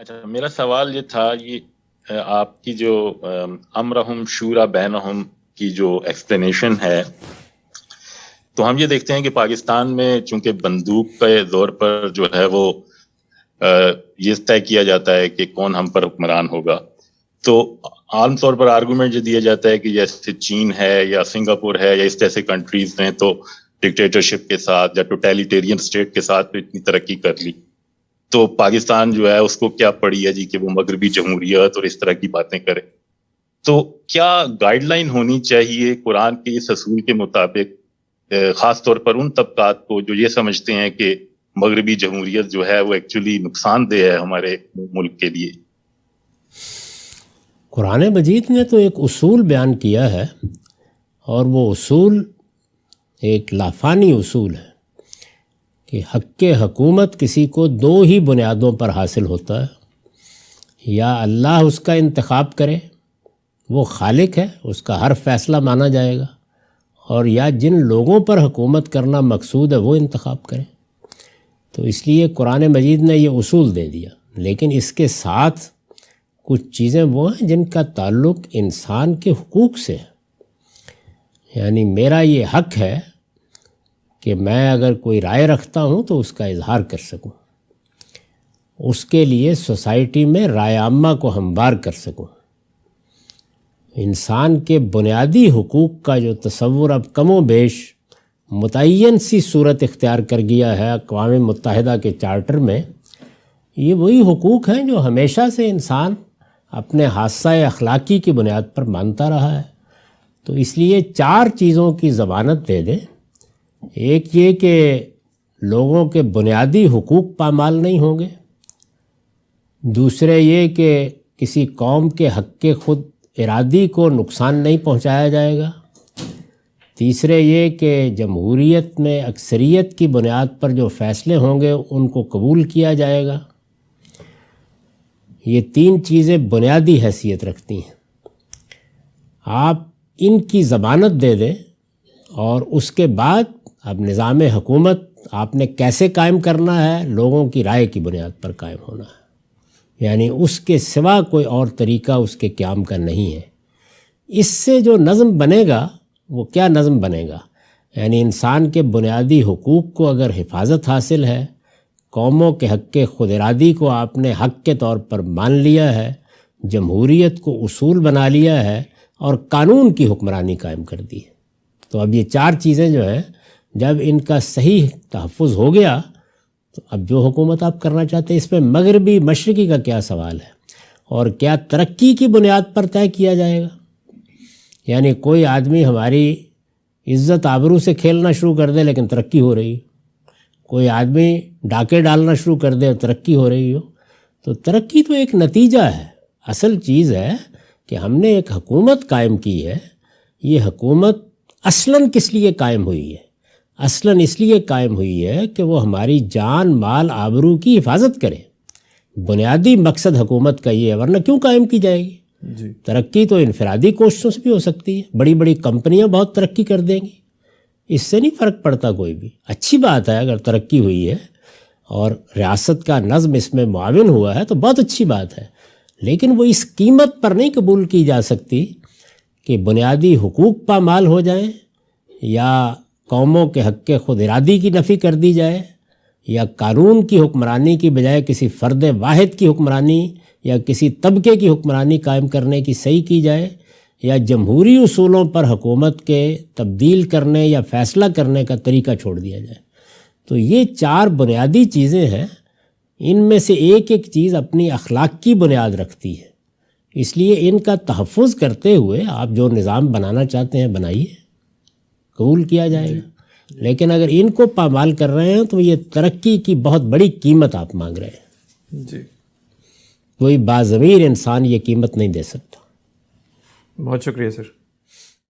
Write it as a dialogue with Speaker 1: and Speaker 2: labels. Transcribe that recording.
Speaker 1: اچھا، میرا سوال یہ تھا، یہ آپ کی جو امرہم شورا بینہم کی جو ایکسپلینیشن ہے، تو ہم یہ دیکھتے ہیں کہ پاکستان میں چونکہ بندوق کے زور پر جو ہے وہ یہ طے کیا جاتا ہے کہ کون ہم پر حکمران ہوگا، تو عام طور پر آرگومنٹ جو دیا جاتا ہے کہ جیسے چین ہے یا سنگاپور ہے یا اس جیسے کنٹریز نے تو ڈکٹیٹرشپ کے ساتھ یا ٹوٹیلیٹیرین اسٹیٹ کے ساتھ اتنی ترقی کر لی، تو پاکستان جو ہے اس کو کیا پڑی ہے جی کہ وہ مغربی جمہوریت اور اس طرح کی باتیں کرے. تو کیا گائیڈ لائن ہونی چاہیے قرآن کے اس اصول کے مطابق، خاص طور پر ان طبقات کو جو یہ سمجھتے ہیں کہ مغربی جمہوریت جو ہے وہ ایکچولی نقصان دہ ہے ہمارے ملک کے لیے؟
Speaker 2: قرآن مجید نے تو ایک اصول بیان کیا ہے، اور وہ اصول ایک لافانی اصول ہے کہ حق حکومت کسی کو دو ہی بنیادوں پر حاصل ہوتا ہے، یا اللہ اس کا انتخاب کرے، وہ خالق ہے، اس کا ہر فیصلہ مانا جائے گا، اور یا جن لوگوں پر حکومت کرنا مقصود ہے وہ انتخاب کریں. تو اس لیے قرآن مجید نے یہ اصول دے دیا، لیکن اس کے ساتھ کچھ چیزیں وہ ہیں جن کا تعلق انسان کے حقوق سے ہے. یعنی میرا یہ حق ہے کہ میں اگر کوئی رائے رکھتا ہوں تو اس کا اظہار کر سکوں، اس کے لیے سوسائٹی میں رائے عامہ کو ہموار کر سکوں. انسان کے بنیادی حقوق کا جو تصور اب کم و بیش متعین سی صورت اختیار کر گیا ہے اقوام متحدہ کے چارٹر میں، یہ وہی حقوق ہیں جو ہمیشہ سے انسان اپنے حادثہ اخلاقی کی بنیاد پر مانتا رہا ہے. تو اس لیے 4 چیزوں کی ضمانت دے دیں. ایک یہ کہ لوگوں کے بنیادی حقوق پامال نہیں ہوں گے، دوسرے یہ کہ کسی قوم کے حق خود ارادی کو نقصان نہیں پہنچایا جائے گا، تیسرے یہ کہ جمہوریت میں اکثریت کی بنیاد پر جو فیصلے ہوں گے ان کو قبول کیا جائے گا. یہ 3 چیزیں بنیادی حیثیت رکھتی ہیں. آپ ان کی ضمانت دے دیں، اور اس کے بعد اب نظام حکومت آپ نے کیسے قائم کرنا ہے، لوگوں کی رائے کی بنیاد پر قائم ہونا ہے. یعنی اس کے سوا کوئی اور طریقہ اس کے قیام کا نہیں ہے. اس سے جو نظم بنے گا وہ کیا نظم بنے گا؟ یعنی انسان کے بنیادی حقوق کو اگر حفاظت حاصل ہے، قوموں کے حق خود ارادی کو آپ نے حق کے طور پر مان لیا ہے، جمہوریت کو اصول بنا لیا ہے، اور قانون کی حکمرانی قائم کر دی ہے. تو اب یہ 4 چیزیں جو ہیں، جب ان کا صحیح تحفظ ہو گیا تو اب جو حکومت آپ کرنا چاہتے ہیں، اس میں مغربی مشرقی کا کیا سوال ہے، اور کیا ترقی کی بنیاد پر طے کیا جائے گا؟ یعنی کوئی آدمی ہماری عزت آبرو سے کھیلنا شروع کر دے لیکن ترقی ہو رہی، کوئی آدمی ڈاکے ڈالنا شروع کر دے اور ترقی ہو رہی ہو. تو ترقی تو ایک نتیجہ ہے. اصل چیز ہے کہ ہم نے ایک حکومت قائم کی ہے. یہ حکومت اصلاً کس لیے قائم ہوئی ہے؟ اصلاً اس لیے قائم ہوئی ہے کہ وہ ہماری جان مال آبرو کی حفاظت کرے. بنیادی مقصد حکومت کا یہ ہے، ورنہ کیوں قائم کی جائے گی؟ ترقی تو انفرادی کوششوں سے بھی ہو سکتی ہے. بڑی بڑی کمپنیاں بہت ترقی کر دیں گی، اس سے نہیں فرق پڑتا کوئی بھی. اچھی بات ہے اگر ترقی ہوئی ہے اور ریاست کا نظم اس میں معاون ہوا ہے تو بہت اچھی بات ہے، لیکن وہ اس قیمت پر نہیں قبول کی جا سکتی کہ بنیادی حقوق پامال ہو جائیں، یا قوموں کے حق خود ارادی کی نفی کر دی جائے، یا قانون کی حکمرانی کی بجائے کسی فرد واحد کی حکمرانی یا کسی طبقے کی حکمرانی قائم کرنے کی صحیح کی جائے، یا جمہوری اصولوں پر حکومت کے تبدیل کرنے یا فیصلہ کرنے کا طریقہ چھوڑ دیا جائے. تو یہ 4 بنیادی چیزیں ہیں. ان میں سے ایک ایک چیز اپنی اخلاق کی بنیاد رکھتی ہے. اس لیے ان کا تحفظ کرتے ہوئے آپ جو نظام بنانا چاہتے ہیں بنائیے، قبول کیا جائے گا. لیکن اگر ان کو پامال کر رہے ہیں تو یہ ترقی کی بہت بڑی قیمت آپ مانگ رہے ہیں. کوئی باضمیر انسان یہ قیمت نہیں دے سکتا.
Speaker 3: بہت شکریہ سر.